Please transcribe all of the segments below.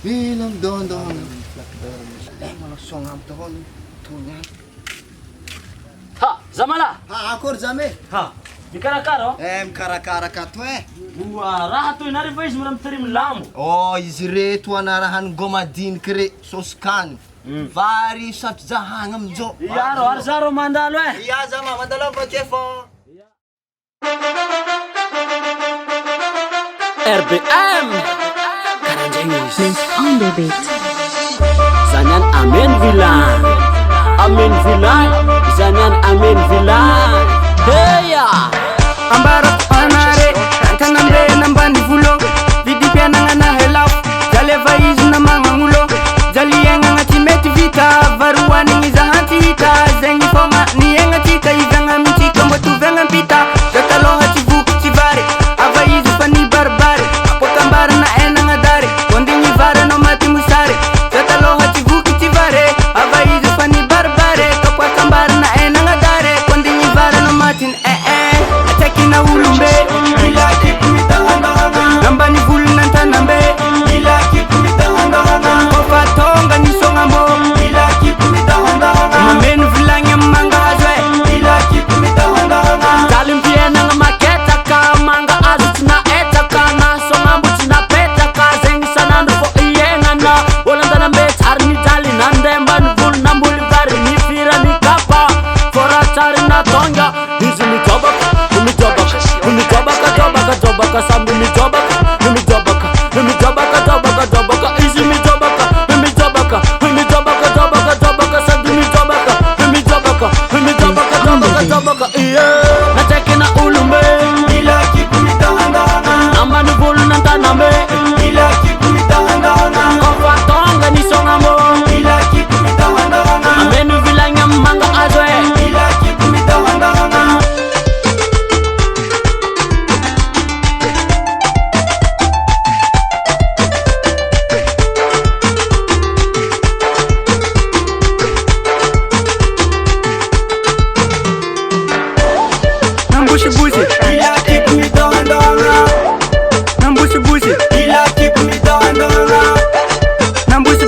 Ilam dahan-dahan. Malah songam dahan. Tunyan. Ha, zamala. Akor zame. Ha, mikarakara. Mikarakara ka to Raha toy na refa izy miramitery milamo. izy reto anarahan gomadiniky re soskany. Vary satry jahagna amizao. Iaro, ary zaro mandalo Iya zama mandalo bakeo fô. RBM Karanjengis Mint on the beat. Zanyan Amen Villan Amen Villan Zanyan Amen Villan Heya Ambara panare Kantanambe nambani vulo Vidi pia nangana helaf Jaleva izu na mangangulo Jalienga ngati meti vita Varuani ngiza hantita Zengi fonga nienga tika Izanga mchika mbotu venga mpita Jatalo hati vuku chivare Ava izu fani barbare Apo kambara na ena ngadare Kondi nyivare no mati musare Jatalo hati vuku chivare Ava izu fani barbare Kapwa kambara na ena ngadare Kondi nyivare no mati Ataki na ulumbe Ilaki kumita hanga Nambani vulu nanta nambe Ilaki kumita hanga Kofa tonga nisonga mo Ilaki kumita hanga Mamenu vilanya manga hazwe Ilaki kumita hanga Talimpie nanga maketa ka Manga azu tina eta ka Na songa mbu tina peta ka Zengi sanandu fo iyenga na Wolanda mbe tari ni jali Nande mbani vulu na mbuli vari Ni fira ni kapa Fora tari na tonga Hizi ni tobaka Jobaka sambi mi jobaka easy mi jobaka sambi mi jobaka yeah na cheki na ulumbe Ilaki kumita hanga namba ni vulu nanta nambe Ilaki kumita hanga kofa tonga ni songa mo Ilaki kumita hanga amenu vilanya manga azwe Ilaki kumita hanga Nambushi bushi Ilaki kumita hanga Nambushi bushi Ilaki kumita hanga Nambushi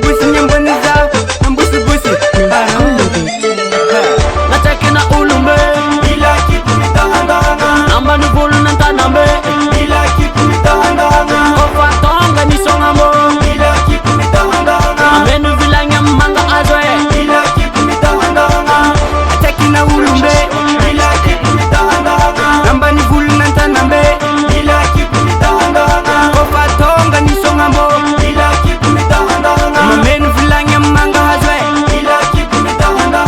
bushi nyamboniza Nambushi bushi Mint on the beat. na cheki na ulumbe Ilaki kumita hanga namba ni vulu nanta nambe Ilaki kumita hanga kofa tonga ni songa mo Ilaki kumita hanga amenu vilanya manga azwe Ilaki kumita hanga Ataki na ulumbe Ilaki kumita hanga Namba ni vulu nanta nambe Ilaki kumita hanga Kofa tonga ni songa mo Ilaki kumita hanga Mamenu vilanya manga hazwe Ilaki kumita hanga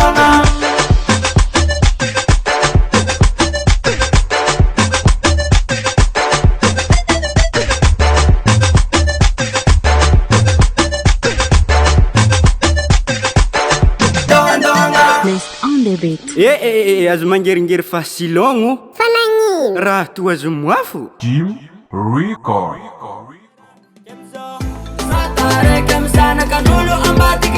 Mint on the beat. Azo mangeringery fahasilogno raha to azo moafo Jim Record. Satareka msana kanulu ambati